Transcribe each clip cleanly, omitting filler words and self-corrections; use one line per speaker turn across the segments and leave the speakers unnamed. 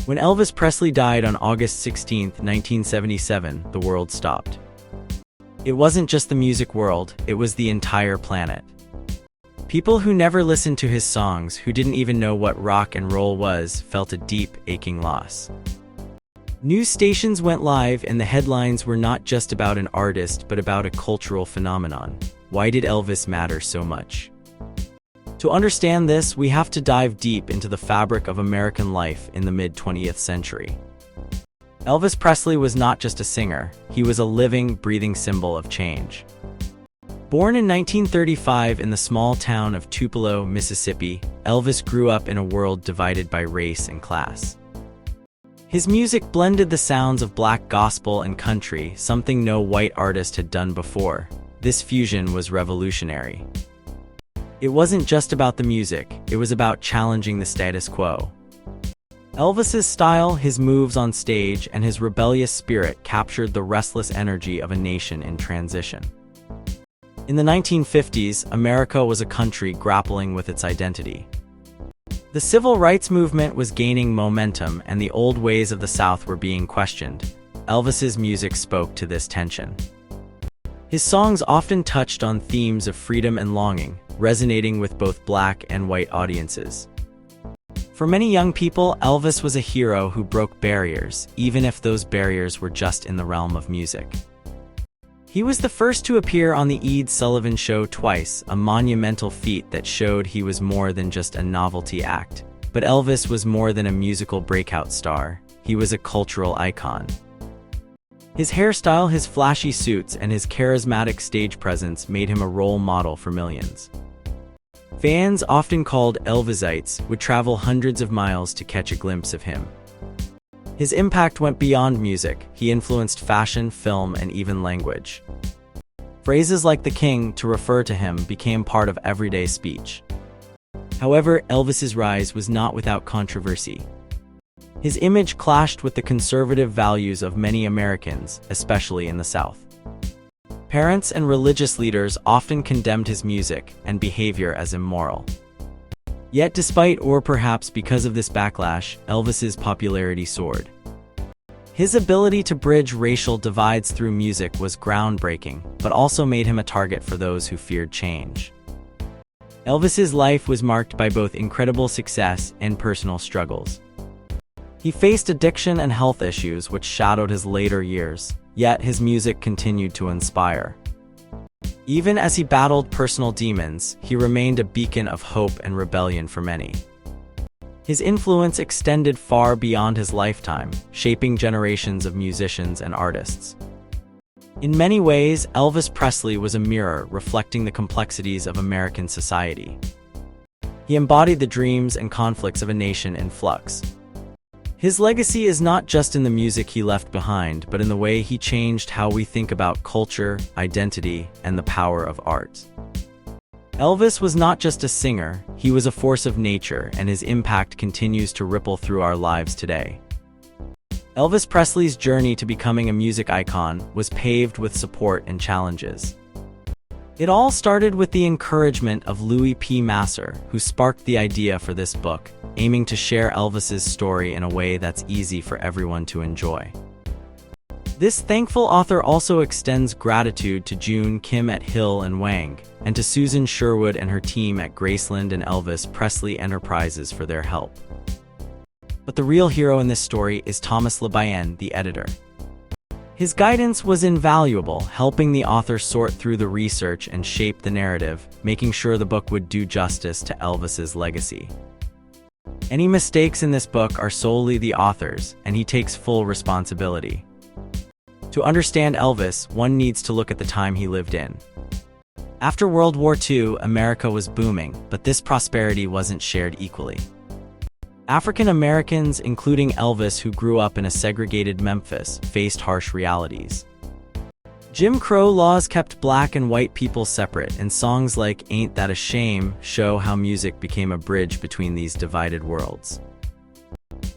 When Elvis Presley died on August 16, 1977, the world stopped. It wasn't just the music world, it was the entire planet. People who never listened to his songs, who didn't even know what rock and roll was, felt a deep, aching loss. News stations went live and the headlines were not just about an artist but about a cultural phenomenon. Why did Elvis matter so much? To understand this, we have to dive deep into the fabric of American life in the mid-20th century. Elvis Presley was not just a singer, he was a living, breathing symbol of change. Born in 1935 in the small town of Tupelo, Mississippi, Elvis grew up in a world divided by race and class. His music blended the sounds of black gospel and country, something no white artist had done before. This fusion was revolutionary. It wasn't just about the music, it was about challenging the status quo. Elvis's style, his moves on stage, and his rebellious spirit captured the restless energy of a nation in transition. In the 1950s, America was a country grappling with its identity. The civil rights movement was gaining momentum and the old ways of the South were being questioned. Elvis's music spoke to this tension. His songs often touched on themes of freedom and longing, resonating with both black and white audiences. For many young people, Elvis was a hero who broke barriers, even if those barriers were just in the realm of music. He was the first to appear on the Ed Sullivan Show twice, a monumental feat that showed he was more than just a novelty act. But Elvis was more than a musical breakout star. He was a cultural icon. His hairstyle, his flashy suits, and his charismatic stage presence made him a role model for millions. Fans, often called Elvisites, would travel hundreds of miles to catch a glimpse of him. His impact went beyond music. He influenced fashion, film, and even language. Phrases like "the king" to refer to him became part of everyday speech. However, Elvis's rise was not without controversy. His image clashed with the conservative values of many Americans, especially in the South. Parents and religious leaders often condemned his music and behavior as immoral. Yet despite, or perhaps because of this backlash, Elvis's popularity soared. His ability to bridge racial divides through music was groundbreaking, but also made him a target for those who feared change. Elvis's life was marked by both incredible success and personal struggles. He faced addiction and health issues which shadowed his later years, yet his music continued to inspire. Even as he battled personal demons, he remained a beacon of hope and rebellion for many. His influence extended far beyond his lifetime, shaping generations of musicians and artists. In many ways, Elvis Presley was a mirror reflecting the complexities of American society. He embodied the dreams and conflicts of a nation in flux. His legacy is not just in the music he left behind, but in the way he changed how we think about culture, identity, and the power of art. Elvis was not just a singer, he was a force of nature, and his impact continues to ripple through our lives today. Elvis Presley's journey to becoming a music icon was paved with support and challenges. It all started with the encouragement of Louis P. Masser, who sparked the idea for this book, aiming to share Elvis's story in a way that's easy for everyone to enjoy. This thankful author also extends gratitude to June Kim at Hill and Wang, and to Susan Sherwood and her team at Graceland and Elvis Presley Enterprises for their help. But the real hero in this story is Thomas LeBayen, the editor. His guidance was invaluable, helping the author sort through the research and shape the narrative, making sure the book would do justice to Elvis's legacy. Any mistakes in this book are solely the author's, and he takes full responsibility. To understand Elvis, one needs to look at the time he lived in. After World War II, America was booming, but this prosperity wasn't shared equally. African Americans, including Elvis, who grew up in a segregated Memphis, faced harsh realities. Jim Crow laws kept black and white people separate, and songs like "Ain't That a Shame" show how music became a bridge between these divided worlds.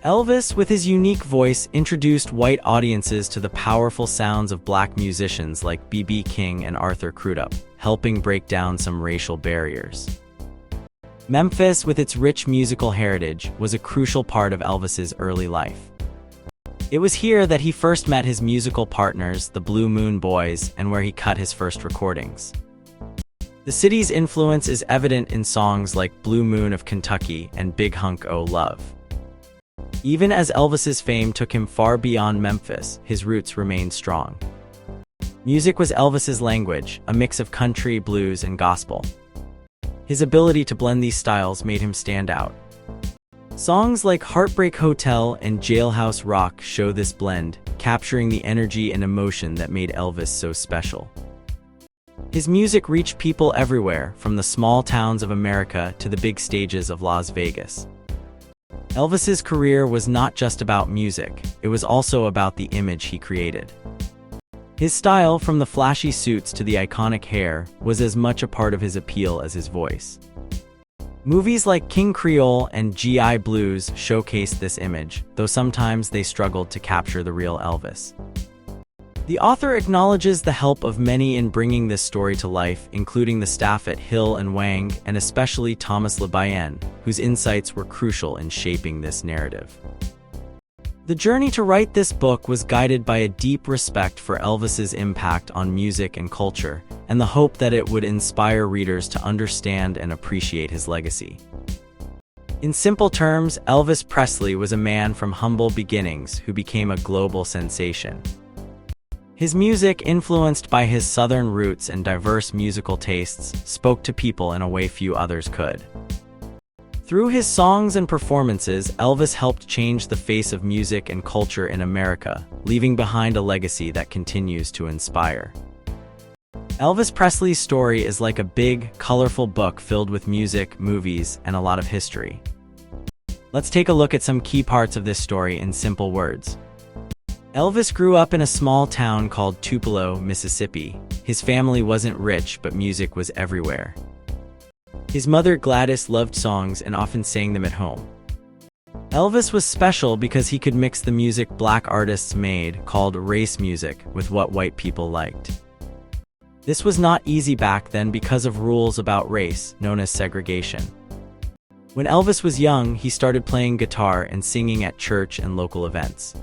Elvis, with his unique voice, introduced white audiences to the powerful sounds of black musicians like B.B. King and Arthur Crudup, helping break down some racial barriers. Memphis, with its rich musical heritage, was a crucial part of Elvis's early life. It was here that he first met his musical partners, the Blue Moon Boys, and where he cut his first recordings. The city's influence is evident in songs like Blue Moon of Kentucky and Big Hunk O' Love. Even as Elvis's fame took him far beyond Memphis, his roots remained strong. Music was Elvis's language, a mix of country, blues, and gospel. His ability to blend these styles made him stand out. Songs like Heartbreak Hotel and Jailhouse Rock show this blend, capturing the energy and emotion that made Elvis so special. His music reached people everywhere, from the small towns of America to the big stages of Las Vegas. Elvis's career was not just about music, it was also about the image he created. His style, from the flashy suits to the iconic hair, was as much a part of his appeal as his voice. Movies like King Creole and G.I. Blues showcased this image, though sometimes they struggled to capture the real Elvis. The author acknowledges the help of many in bringing this story to life, including the staff at Hill and Wang, and especially Thomas Le Bayen, whose insights were crucial in shaping this narrative. The journey to write this book was guided by a deep respect for Elvis's impact on music and culture, and the hope that it would inspire readers to understand and appreciate his legacy. In simple terms, Elvis Presley was a man from humble beginnings who became a global sensation. His music, influenced by his Southern roots and diverse musical tastes, spoke to people in a way few others could. Through his songs and performances, Elvis helped change the face of music and culture in America, leaving behind a legacy that continues to inspire. Elvis Presley's story is like a big, colorful book filled with music, movies, and a lot of history. Let's take a look at some key parts of this story in simple words. Elvis grew up in a small town called Tupelo, Mississippi. His family wasn't rich, but music was everywhere. His mother, Gladys, loved songs and often sang them at home. Elvis was special because he could mix the music black artists made, called race music, with what white people liked. This was not easy back then because of rules about race, known as segregation. When Elvis was young, he started playing guitar and singing at church and local events.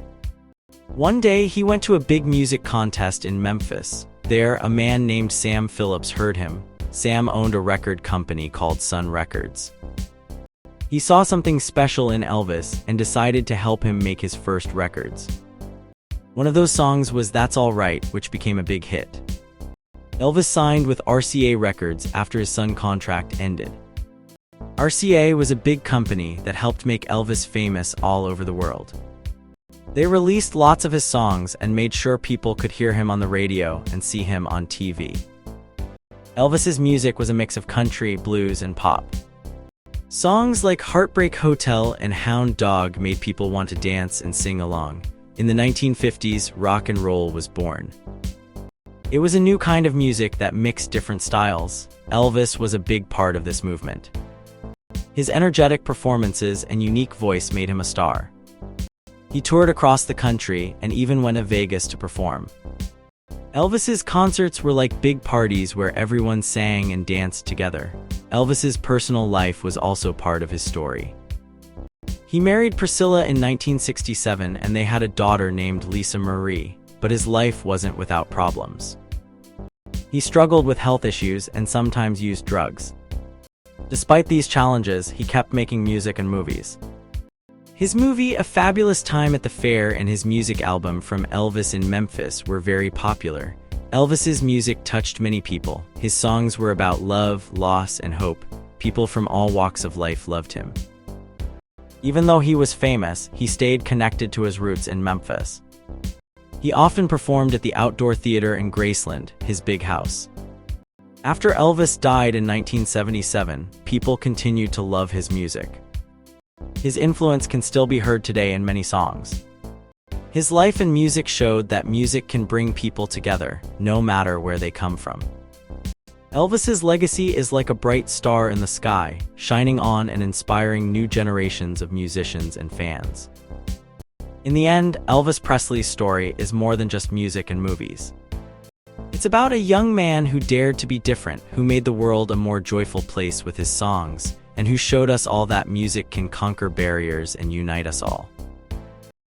One day, he went to a big music contest in Memphis. There, a man named Sam Phillips heard him. Sam owned a record company called Sun Records. He saw something special in Elvis and decided to help him make his first records. One of those songs was That's All Right, which became a big hit. Elvis signed with RCA Records after his Sun contract ended. RCA was a big company that helped make Elvis famous all over the world. They released lots of his songs and made sure people could hear him on the radio and see him on TV. Elvis's music was a mix of country, blues, and pop. Songs like Heartbreak Hotel and Hound Dog made people want to dance and sing along. In the 1950s, rock and roll was born. It was a new kind of music that mixed different styles. Elvis was a big part of this movement. His energetic performances and unique voice made him a star. He toured across the country and even went to Vegas to perform. Elvis's concerts were like big parties where everyone sang and danced together. Elvis's personal life was also part of his story. He married Priscilla in 1967 and they had a daughter named Lisa Marie, but his life wasn't without problems. He struggled with health issues and sometimes used drugs. Despite these challenges, he kept making music and movies. His movie A Fabulous Time at the Fair and his music album From Elvis in Memphis were very popular. Elvis's music touched many people. His songs were about love, loss, and hope. People from all walks of life loved him. Even though he was famous, he stayed connected to his roots in Memphis. He often performed at the Outdoor Theater in Graceland, his big house. After Elvis died in 1977, people continued to love his music. His influence can still be heard today in many songs. His life and music showed that music can bring people together, no matter where they come from. Elvis's legacy is like a bright star in the sky, shining on and inspiring new generations of musicians and fans. In the end, Elvis Presley's story is more than just music and movies. It's about a young man who dared to be different, who made the world a more joyful place with his songs, and who showed us all that music can conquer barriers and unite us all.